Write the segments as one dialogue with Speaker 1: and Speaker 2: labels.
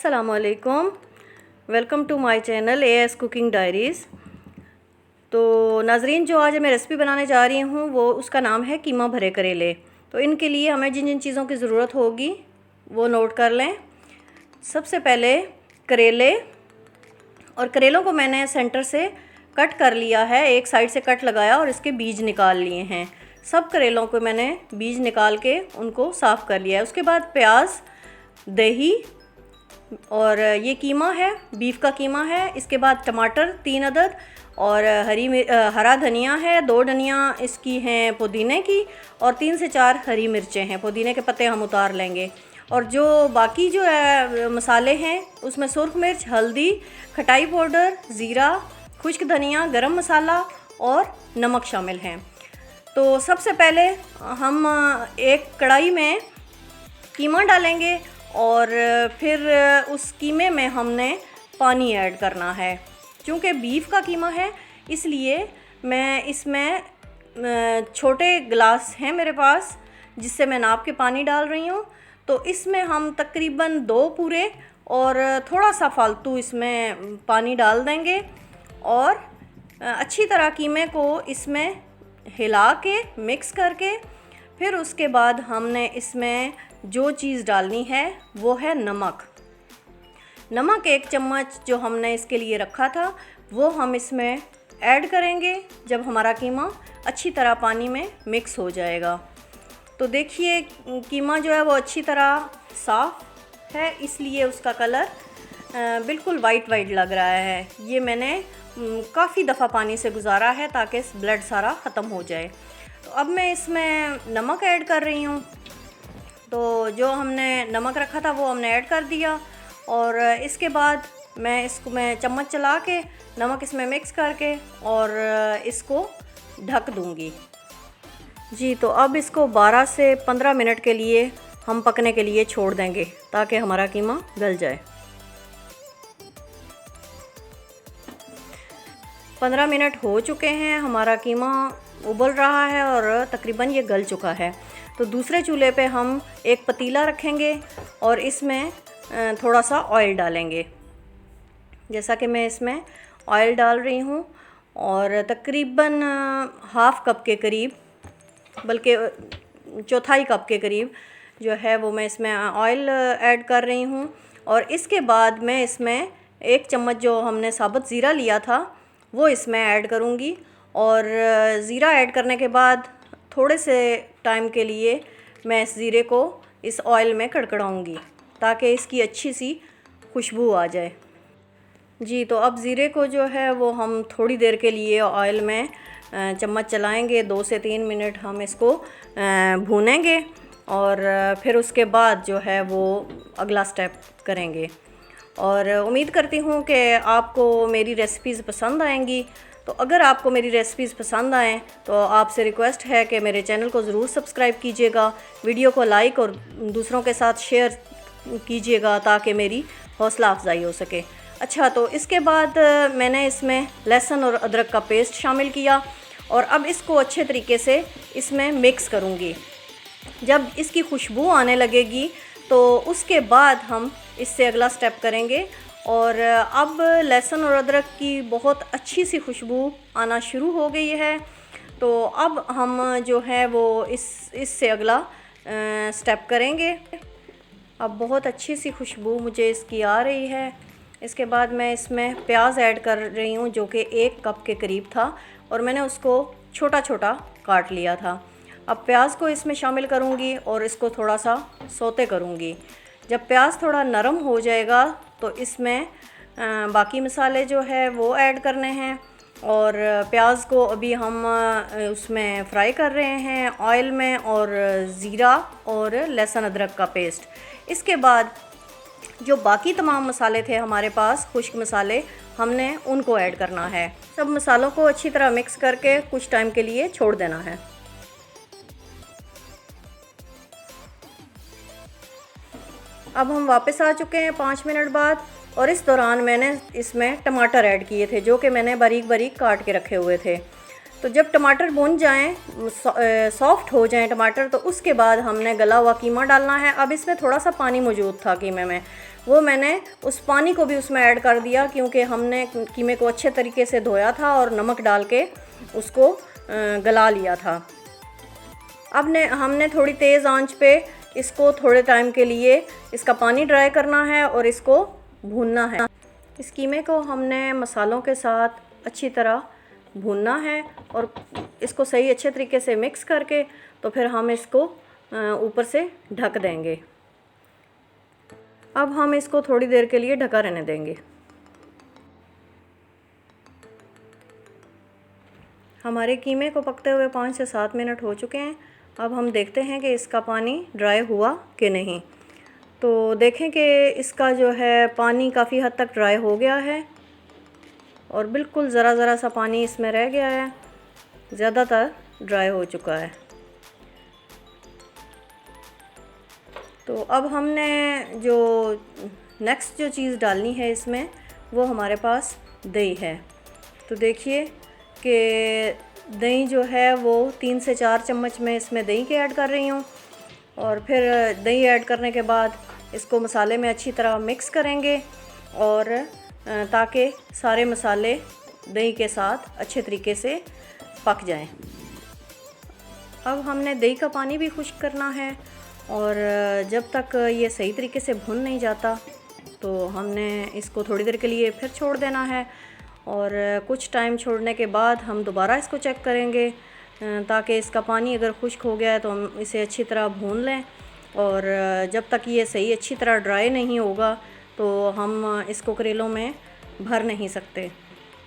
Speaker 1: अस्सलामुअलैकुम, welcome to my channel AS cooking diaries. तो नाजरीन, जो आज मैं रेसिपी बनाने जा रही हूँ वो उसका नाम है कीमा भरे करेले। तो इनके लिए हमें जिन जिन चीज़ों की ज़रूरत होगी वो नोट कर लें। सबसे पहले करेले, और करेलों को मैंने सेंटर से कट कर लिया है, एक साइड से कट लगाया और इसके बीज निकाल लिए हैं। सब करेलों को मैंने बीज निकाल के उनको साफ़ कर लिया है। उसके बाद प्याज, दही, और ये कीमा है, बीफ का कीमा है। इसके बाद टमाटर 3 अदद, और हरा धनिया है, 2 धनिया इसकी हैं पुदीने की, और 3 से 4 हरी मिर्चें हैं। पुदीने के पत्ते हम उतार लेंगे। और जो बाकी जो है मसाले हैं उसमें सुर्ख मिर्च, हल्दी, खटाई पाउडर, ज़ीरा, खुश्क धनिया, गरम मसाला और नमक शामिल हैं। तो सबसे पहले हम एक कढ़ाई में कीमा डालेंगे और फिर उस कीमे में हमने पानी ऐड करना है। क्योंकि बीफ का कीमा है इसलिए मैं इसमें छोटे गिलास हैं मेरे पास जिससे मैं नाप के पानी डाल रही हूँ। तो इसमें हम तकरीबन 2 पूरे और थोड़ा सा फालतू इसमें पानी डाल देंगे और अच्छी तरह कीमे को इसमें हिला के मिक्स करके फिर उसके बाद हमने इसमें जो चीज़ डालनी है वो है नमक। नमक 1 चम्मच जो हमने इसके लिए रखा था वो हम इसमें ऐड करेंगे जब हमारा कीमा अच्छी तरह पानी में मिक्स हो जाएगा। तो देखिए कीमा जो है वो अच्छी तरह साफ़ है, इसलिए उसका कलर बिल्कुल वाइट लग रहा है। ये मैंने काफ़ी दफ़ा पानी से गुजारा है ताकि ब्लड सारा ख़त्म हो जाए। तो अब मैं इसमें नमक ऐड कर रही हूँ। तो जो हमने नमक रखा था वो हमने ऐड कर दिया और इसके बाद मैं चम्मच चला के नमक इसमें मिक्स करके और इसको ढक दूँगी। जी, तो अब इसको 12 से 15 मिनट के लिए हम पकने के लिए छोड़ देंगे ताकि हमारा कीमा गल जाए। 15 मिनट हो चुके हैं, हमारा कीमा उबल रहा है और तकरीबन ये गल चुका है। तो दूसरे चूल्हे पे हम एक पतीला रखेंगे और इसमें थोड़ा सा ऑयल डालेंगे। जैसा कि मैं इसमें ऑयल डाल रही हूँ और तकरीबन हाफ़ कप के करीब, बल्कि चौथाई कप के करीब जो है वो मैं इसमें ऑयल ऐड कर रही हूँ। और इसके बाद मैं इसमें 1 चम्मच जो हमने साबुत ज़ीरा लिया था वो इसमें ऐड करूँगी। और ज़ीरा ऐड करने के बाद थोड़े से टाइम के लिए मैं इस ज़ीरे को इस ऑयल में कड़कड़ाऊँगी ताकि इसकी अच्छी सी खुशबू आ जाए। जी, तो अब ज़ीरे को जो है वो हम थोड़ी देर के लिए ऑयल में चम्मच चलाएंगे, 2 से 3 मिनट हम इसको भूनेंगे और फिर उसके बाद जो है वो अगला स्टेप करेंगे। और उम्मीद करती हूँ कि आपको मेरी रेसिपीज़ पसंद आएंगी। तो अगर आपको मेरी रेसिपीज़ पसंद आएँ तो आपसे रिक्वेस्ट है कि मेरे चैनल को ज़रूर सब्सक्राइब कीजिएगा, वीडियो को लाइक और दूसरों के साथ शेयर कीजिएगा ताकि मेरी हौसला अफजाई हो सके। अच्छा, तो इसके बाद मैंने इसमें लहसुन और अदरक का पेस्ट शामिल किया और अब इसको अच्छे तरीके से इसमें मिक्स करूँगी। जब इसकी खुशबू आने लगेगी तो उसके बाद हम इससे अगला स्टेप करेंगे। और अब लहसुन और अदरक की बहुत अच्छी सी खुशबू आना शुरू हो गई है। तो अब हम जो है वो इससे अगला स्टेप करेंगे। अब बहुत अच्छी सी खुशबू मुझे इसकी आ रही है। इसके बाद मैं इसमें प्याज ऐड कर रही हूँ जो कि 1 कप के करीब था और मैंने उसको छोटा छोटा काट लिया था। अब प्याज को इसमें शामिल करूँगी और इसको थोड़ा सा सौते करूँगी। जब प्याज थोड़ा नरम हो जाएगा तो इसमें बाकी मसाले जो है वो ऐड करने हैं। और प्याज को अभी हम उसमें फ्राई कर रहे हैं ऑयल में, और ज़ीरा और लहसुन अदरक का पेस्ट। इसके बाद जो बाकी तमाम मसाले थे हमारे पास, खुश्क मसाले, हमने उनको ऐड करना है। सब मसालों को अच्छी तरह मिक्स करके कुछ टाइम के लिए छोड़ देना है। अब हम वापस आ चुके हैं 5 मिनट बाद और इस दौरान मैंने इसमें टमाटर ऐड किए थे जो कि मैंने बारीक बारीक काट के रखे हुए थे। तो जब टमाटर भुन जाएं, सॉफ्ट हो जाएं टमाटर, तो उसके बाद हमने गला हुआ कीमा डालना है। अब इसमें थोड़ा सा पानी मौजूद था कीमे में, वो मैंने उस पानी को भी उसमें ऐड कर दिया, क्योंकि हमने कीमे को अच्छे तरीके से धोया था और नमक डाल के उसको गला लिया था। अब हमने थोड़ी तेज़ आंच पे इसको थोड़े टाइम के लिए इसका पानी ड्राई करना है और इसको भूनना है। इस कीमे को हमने मसालों के साथ अच्छी तरह भूनना है और इसको सही अच्छे तरीके से मिक्स करके तो फिर हम इसको ऊपर से ढक देंगे। अब हम इसको थोड़ी देर के लिए ढका रहने देंगे। हमारे कीमे को पकते हुए 5 से 7 मिनट हो चुके हैं। अब हम देखते हैं कि इसका पानी ड्राई हुआ कि नहीं। तो देखें कि इसका जो है पानी काफ़ी हद तक ड्राई हो गया है और बिल्कुल ज़रा सा पानी इसमें रह गया है, ज़्यादातर ड्राई हो चुका है। तो अब हमने जो नेक्स्ट जो चीज़ डालनी है इसमें, वो हमारे पास दही है। तो देखिए कि दही जो है वो 3 से 4 चम्मच में इसमें दही के ऐड कर रही हूँ और फिर दही ऐड करने के बाद इसको मसाले में अच्छी तरह मिक्स करेंगे और ताकि सारे मसाले दही के साथ अच्छे तरीके से पक जाएं। अब हमने दही का पानी भी खुश्क करना है और जब तक ये सही तरीके से भुन नहीं जाता तो हमने इसको थोड़ी देर के लिए फिर छोड़ देना है और कुछ टाइम छोड़ने के बाद हम दोबारा इसको चेक करेंगे ताकि इसका पानी अगर खुश्क हो गया है तो हम इसे अच्छी तरह भून लें और जब तक ये सही अच्छी तरह ड्राई नहीं होगा तो हम इसको करेलों में भर नहीं सकते।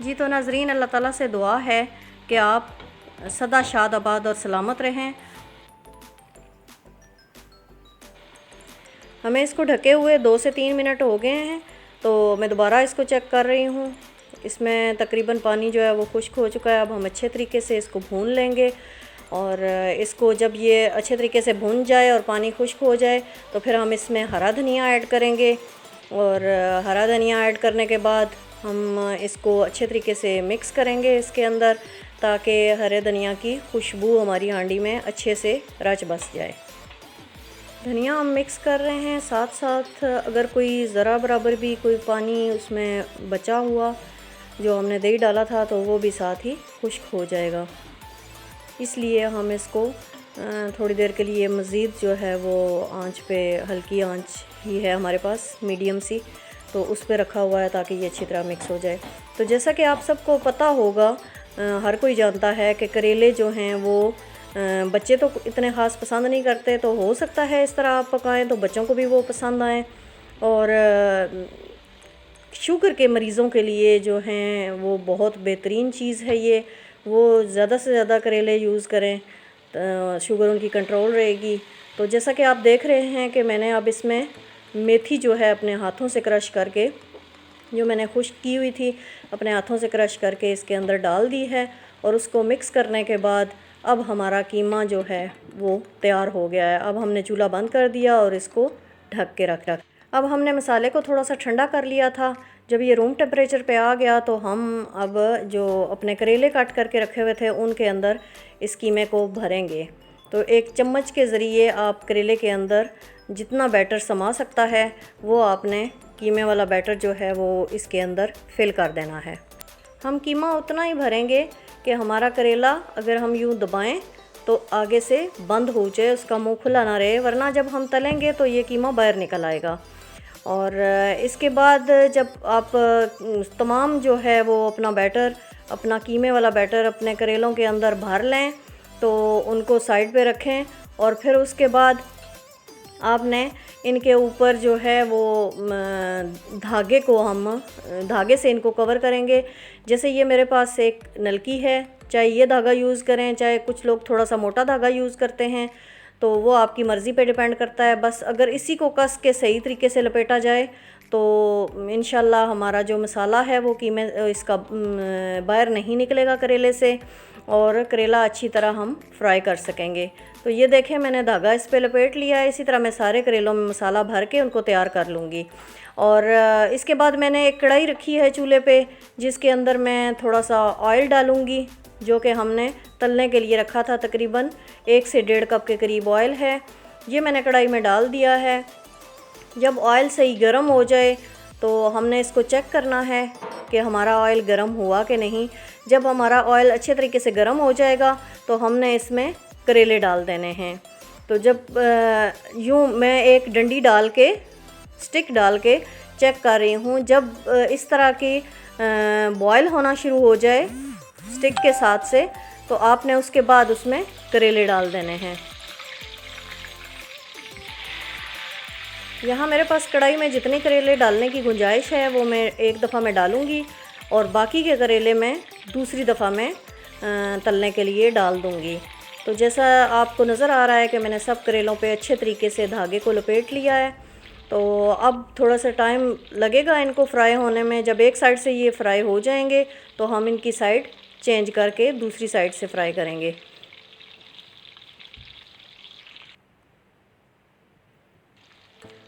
Speaker 1: जी तो नाज़रीन, अल्लाह ताला से दुआ है कि आप सदा शाद आबाद और सलामत रहें। हमें इसको ढके हुए 2 से 3 मिनट हो गए हैं, तो मैं दोबारा इसको चेक कर रही हूँ। इसमें तकरीबन पानी जो है वो खुश्क हो चुका है। अब हम अच्छे तरीके से इसको भून लेंगे और इसको जब ये अच्छे तरीके से भून जाए और पानी खुश्क हो जाए तो फिर हम इसमें हरा धनिया ऐड करेंगे और हरा धनिया ऐड करने के बाद हम इसको अच्छे तरीके से मिक्स करेंगे इसके अंदर, ताकि हरे धनिया की खुशबू हमारी हांडी में अच्छे से रच बस जाए। धनिया हम मिक्स कर रहे हैं, साथ साथ अगर कोई ज़रा बराबर भी कोई पानी उसमें बचा हुआ जो हमने दही डाला था तो वो भी साथ ही खुश्क हो जाएगा। इसलिए हम इसको थोड़ी देर के लिए मज़ीद जो है वो आंच पे, हल्की आंच ही है हमारे पास, मीडियम सी, तो उस पे रखा हुआ है ताकि ये अच्छी तरह मिक्स हो जाए। तो जैसा कि आप सबको पता होगा, हर कोई जानता है कि करेले जो हैं वो बच्चे तो इतने ख़ास पसंद नहीं करते, तो हो सकता है इस तरह आप पकाएं तो बच्चों को भी वो पसंद आए। और शुगर के मरीज़ों के लिए जो हैं वो बहुत बेहतरीन चीज़ है ये, वो ज़्यादा से ज़्यादा करेले यूज़ करें तो शुगर उनकी कंट्रोल रहेगी। तो जैसा कि आप देख रहे हैं कि मैंने अब इसमें मेथी जो है अपने हाथों से क्रश करके, जो मैंने खुश्क की हुई थी, अपने हाथों से क्रश करके इसके अंदर डाल दी है और उसको मिक्स करने के बाद अब हमारा कीमा जो है वो तैयार हो गया है। अब हमने चूल्हा बंद कर दिया और इसको ढक के रख। अब हमने मसाले को थोड़ा सा ठंडा कर लिया था। जब ये रूम टेम्परेचर पे आ गया तो हम अब जो अपने करेले काट करके रखे हुए थे उनके अंदर इस कीमे को भरेंगे। तो एक चम्मच के ज़रिए आप करेले के अंदर जितना बैटर समा सकता है वो आपने कीमे वाला बैटर जो है वो इसके अंदर फिल कर देना है। हम कीमा उतना ही भरेंगे कि हमारा करेला अगर हम यूँ दबाएं तो आगे से बंद हो जाए, उसका मुंह खुला ना रहे, वरना जब हम तलेंगे तो ये कीमा बाहर निकल आएगा। और इसके बाद जब आप तमाम जो है वो अपना बैटर, अपना कीमे वाला बैटर अपने करेलों के अंदर भर लें तो उनको साइड पे रखें और फिर उसके बाद आपने इनके ऊपर जो है वो धागे को, हम धागे से इनको कवर करेंगे। जैसे ये मेरे पास एक नलकी है, चाहे ये धागा यूज़ करें, चाहे कुछ लोग थोड़ा सा मोटा धागा यूज़ करते हैं, तो वो आपकी मर्ज़ी पे डिपेंड करता है। बस अगर इसी को कस के सही तरीके से लपेटा जाए तो इंशाल्लाह हमारा जो मसाला है वो कीमे इसका बाहर नहीं निकलेगा करेले से और करेला अच्छी तरह हम फ्राई कर सकेंगे। तो ये देखें, मैंने धागा इस पे लपेट लिया है। इसी तरह मैं सारे करेलों में मसाला भर के उनको तैयार कर लूँगी। और इसके बाद मैंने एक कढ़ाई रखी है चूल्हे पे, जिसके अंदर मैं थोड़ा सा ऑयल डालूँगी जो कि हमने तलने के लिए रखा था। तकरीबन 1 से 1.5 कप के करीब ऑयल है, ये मैंने कढ़ाई में डाल दिया है। जब ऑयल सही गर्म हो जाए तो हमने इसको चेक करना है कि हमारा ऑयल गर्म हुआ कि नहीं। जब हमारा ऑयल अच्छे तरीके से गर्म हो जाएगा तो हमने इसमें करेले डाल देने हैं। तो जब यूँ मैं एक डंडी डाल के, स्टिक डाल के चेक कर रही हूँ। जब इस तरह की बॉयल होना शुरू हो जाए स्टिक के साथ से, तो आपने उसके बाद उसमें करेले डाल देने हैं। यहाँ मेरे पास कढ़ाई में जितने करेले डालने की गुंजाइश है वो मैं एक दफ़ा में डालूँगी और बाकी के करेले मैं दूसरी दफ़ा में तलने के लिए डाल दूँगी। तो जैसा आपको नज़र आ रहा है कि मैंने सब करेलों पे अच्छे तरीके से धागे को लपेट लिया है। तो अब थोड़ा सा टाइम लगेगा इनको फ्राई होने में। जब एक साइड से ये फ्राई हो जाएंगे तो हम इनकी साइड चेंज करके दूसरी साइड से फ्राई करेंगे।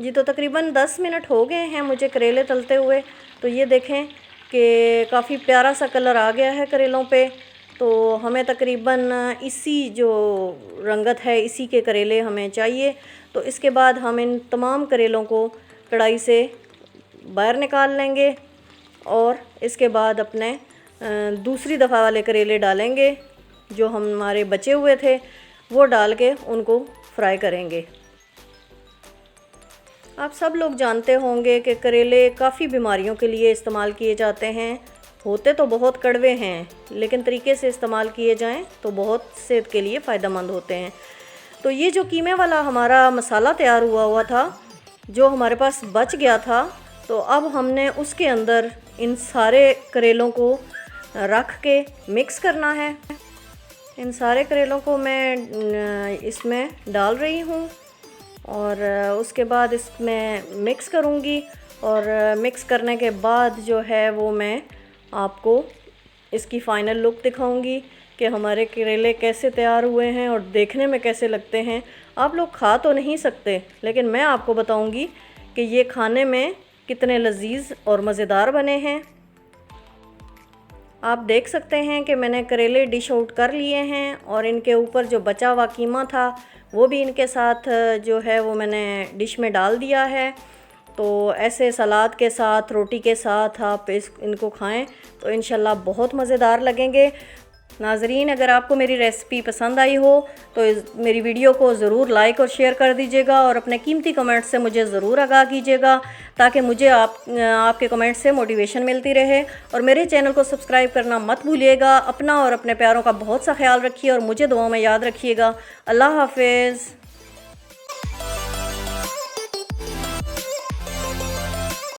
Speaker 1: जी तो तकरीबन 10 मिनट हो गए हैं मुझे करेले तलते हुए। तो ये देखें कि काफ़ी प्यारा सा कलर आ गया है करेलों पे। तो हमें तकरीबन इसी जो रंगत है इसी के करेले हमें चाहिए। तो इसके बाद हम इन तमाम करेलों को कढ़ाई से बाहर निकाल लेंगे और इसके बाद अपने दूसरी दफ़ा वाले करेले डालेंगे जो हमारे बचे हुए थे, वो डाल के उनको फ्राई करेंगे। आप सब लोग जानते होंगे कि करेले काफ़ी बीमारियों के लिए इस्तेमाल किए जाते हैं। होते तो बहुत कड़वे हैं लेकिन तरीके से इस्तेमाल किए जाएं तो बहुत सेहत के लिए फ़ायदेमंद होते हैं। तो ये जो कीमे वाला हमारा मसाला तैयार हुआ था, जो हमारे पास बच गया था, तो अब हमने उसके अंदर इन सारे करेलों को रख के मिक्स करना है। इन सारे करेलों को मैं इसमें डाल रही हूँ और उसके बाद इसमें मिक्स करूँगी और मिक्स करने के बाद जो है वो मैं आपको इसकी फ़ाइनल लुक दिखाऊंगी कि हमारे करेले कैसे तैयार हुए हैं और देखने में कैसे लगते हैं। आप लोग खा तो नहीं सकते लेकिन मैं आपको बताऊंगी कि ये खाने में कितने लजीज और मज़ेदार बने हैं। आप देख सकते हैं कि मैंने करेले डिश आउट कर लिए हैं और इनके ऊपर जो बचा हुआ कीमा था वो भी इनके साथ जो है वो मैंने डिश में डाल दिया है। तो ऐसे सलाद के साथ, रोटी के साथ आप इनको खाएं तो इंशाल्लाह बहुत मज़ेदार लगेंगे। नाज़रीन, अगर आपको मेरी रेसिपी पसंद आई हो तो मेरी वीडियो को ज़रूर लाइक और शेयर कर दीजिएगा और अपने कीमती कमेंट से मुझे ज़रूर आगाह कीजिएगा ताकि मुझे आपके कमेंट से मोटिवेशन मिलती रहे। और मेरे चैनल को सब्सक्राइब करना मत भूलिएगा। अपना और अपने प्यारों का बहुत सा ख्याल रखिए और मुझे दुआओं में याद रखिएगा। अल्लाह हाफ़िज़।